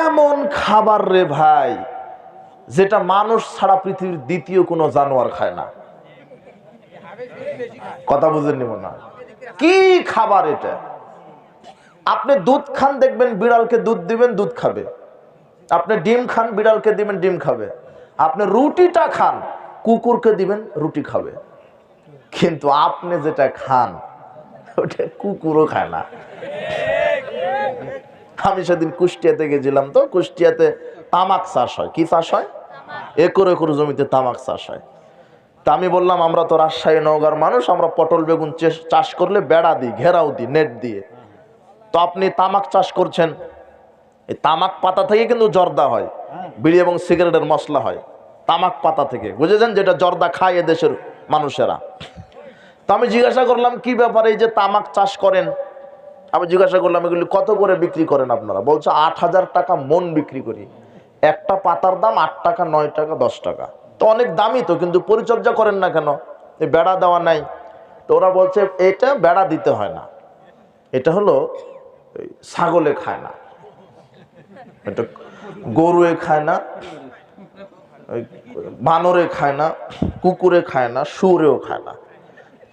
এমন খাবার রে ভাই, যেটা মানুষ ছাড়া পৃথিবীর দ্বিতীয় কোনো জানোয়ার খায় না। কথা বুঝেননি মনে হয়? কি খাবার এটা! আপনি দুধ খান, দেখবেন বিড়ালকে দুধ দিবেন, দুধ খাবে। আপনি ডিম খান, বিড়ালকে দিবেন, ডিম খাবে। আপনি রুটিটা খান, কুকুরকে দিবেন, রুটি খাবে। কিন্তু আপনি যেটা খান ওটা কুকুরও খায় না। আমি সেদিন কুষ্টিয়াতে গেছিলাম, তো কুষ্টিয়াতে তামাক চাষ হয়। কি চাষ হয়? একর একর জমিতে তামাক চাষ হয়। তা আমি বললাম, আমরা তো রাজশাহী নওগাঁর মানুষ, আমরা পটল বেগুন চাষ করলে বেড়া দিই, ঘেরাও দিই, নেট দিয়ে। তো আপনি তামাক চাষ করছেন, এই তামাক পাতা থেকে কিন্তু জর্দা হয়, বিড়ি এবং সিগারেটের মশলা হয় তামাক পাতা থেকে, বুঝেছেন? যেটা জর্দা খায় এদেশের মানুষেরা। তো আমি জিজ্ঞাসা করলাম, কি ব্যাপারে এই যে তামাক চাষ করেন? আমি জিজ্ঞাসা করলাম, এগুলি কত করে বিক্রি করেন আপনারা? বলছে ৮,০০০ টাকা মন বিক্রি করি। একটা পাতার দাম ৮ টাকা, ৯ টাকা, 10 টাকা। তো অনেক দামই তো, কিন্তু পরিচর্যা করেন না কেন? এই বেড়া দেওয়া নাই। তো ওরা বলছে এটা বেড়া দিতে হয় না, এটা হলো ছাগলে খায় না, এটা গরুয়ে খায় না, বানরে খায় না, কুকুরে খায় না, শুয়োরেও খায় না।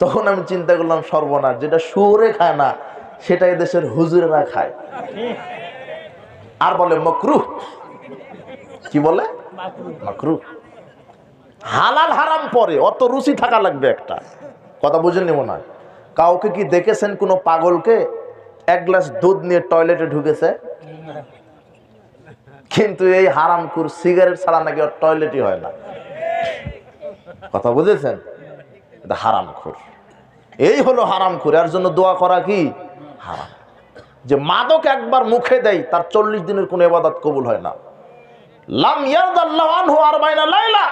তখন আমি চিন্তা করলাম, সর্বনাশ, যেটা শুয়োরে খায় না সেটা এদেশের হুজুরেরা খায়, আর বলে মাকরুহ। কি বলে? মাকরুহ। হালাল হারাম পরে অত রুচি থাকা লাগবে একটা। কথা বুঝেননি মনে হয়? কাউকে কি দেখেছেন কোনো পাগলকে এক গ্লাস দুধ নিয়ে টয়লেটে ঢুকেছে? কিন্তু এই হারামখোর সিগারেট ছাড়া নাকি ওর টয়লেটই হয় না। কথা বুঝেছেন? এটা হারামখোর। এই হলো হারামখোর। এর জন্য দোয়া করা কি হারাম। যে মাদক একবার মুখে দেয়, তার 40 দিনের কোনো ইবাদত কবুল হয় না। লাম ইয়ারদাল্লাহু আনহু 40 লাইলা,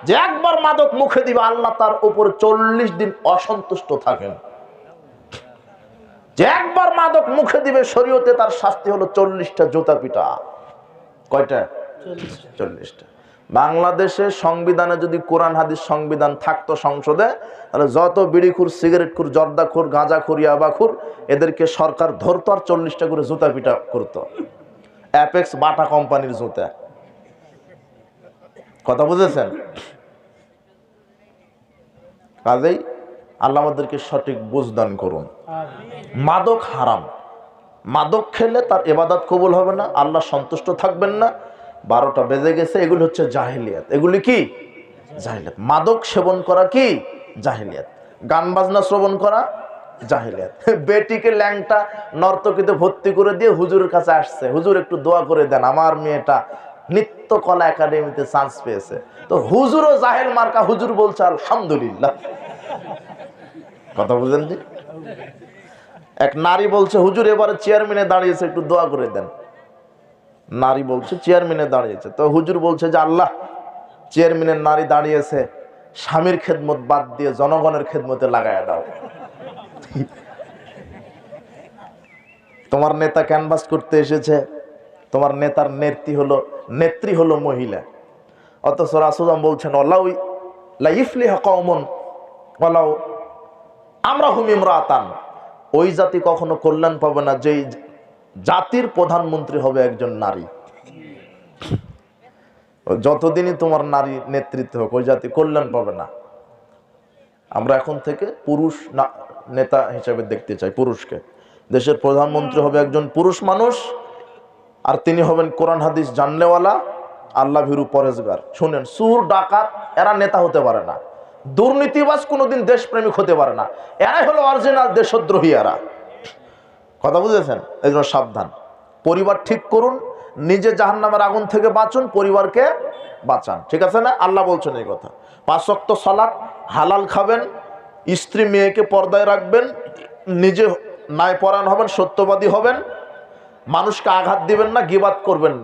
যে একবার মাদক মুখে দিবে আল্লাহ তার উপর 40 দিন অসন্তুষ্ট থাকেন। যে একবার মাদক মুখে দিবে, শরীয়তে তার শাস্তি হলো 40টা জুতা পিটা। কয়টা? 40টা। বাংলাদেশের সংবিধানে যদি কোরআন হাদিস সংবিধান থাকতো সংসদে, তাহলে যত বিড়িখুর, সিগারেটখুর, জর্দাখুর, গাঁজাখুর, ইয়াবাখুর, এদেরকে সরকার ধরতো আর 40টা করে জুতা পিটা করতো। অ্যাপেক্স বাটা কোম্পানির জুতা। কথা বুঝেছেন? কাজেই আল্লাহ আমাদেরকে সঠিক বুঝদান করুন। মাদক হারাম। মাদক খেলে তার ইবাদত কবুল হবে না, আল্লাহ সন্তুষ্ট থাকবেন না। 12টা বেজে গেছে। এগুলি হচ্ছে জাহেলিয়াত। এগুলি কি? জাহেলিয়াত। মাদক সেবন করা কি? জাহেলিয়াত। গান বাজনা শ্রবণ করা জাহেলিয়াত। বেটিকে ল্যাংটা নর্তকীতে ভর্তি করে দিয়ে হুজুরের কাছে আসছে, হুজুর একটু দোয়া করে দেন, আমার মেয়েটা নৃত্যকলা একাডেমিতে চান্স পেয়েছে। তো হুজুরও জাহেল মার্কা, হুজুর বলছে আলহামদুলিল্লাহ। কথা বুঝেন? এক নারী বলছে, হুজুর এবারে চেয়ারম্যানে দাঁড়িয়েছে, একটু দোয়া করে দেন। নারী বলছে চেয়ারম্যানে দাঁড়িয়েছে। তো হুজুর বলছে যে আল্লাহ, চেয়ারম্যানের নারী দাঁড়িয়েছে, স্বামীর খেদমত বাদ দিয়ে জনগণের খেদমতে লাগায়া দাও। তোমার নেতা ক্যানভাস করতে এসেছে, তোমার নেতার নেত্রী হলো মহিলা। অথচ রাসূল বলছেন ওয়ালাউ লা ইফলিহা কওমুন ওয়ালাউ আমরাহুম ইমরাতান, ওই জাতি কখনো কল্যাণ পাবে না যেই জাতির প্রধানমন্ত্রী হবে একজন নারী। যতদিনই তোমার নারী নেতৃত্ব হোক, ওই জাতি কল্যাণ পাবে না। আমরা এখন থেকে পুরুষ নেতা হিসেবে দেখতে চাই পুরুষকে। দেশের প্রধানমন্ত্রী হবে একজন পুরুষ মানুষ, আর তিনি হবেন কোরআন হাদিস জানলেওয়ালা, আল্লাহ ভীরু, পরেজগার। শুনেন, সুর ডাকাত এরা নেতা হতে পারে না, দুর্নীতিবাজ কোনোদিন দেশপ্রেমিক হতে পারে না। এরাই হলো অরিজিনাল দেশদ্রোহী এরা। কথা বুঝেছেন? এই জন্য সাবধান। পরিবার ঠিক করুন, নিজে জাহান্নামের আগুন থেকে বাঁচুন, পরিবারকে বাঁচান। ঠিক আছে না? আল্লাহ বলছেন এই কথা। 5 ওয়াক্ত সালাত, হালাল খাবেন, স্ত্রী মেয়েকে পর্দায় রাখবেন, নিজে ন্যায়পরায়ণ হবেন, সত্যবাদী হবেন, মানুষকে আঘাত দিবেন না, গীবাত করবেন না।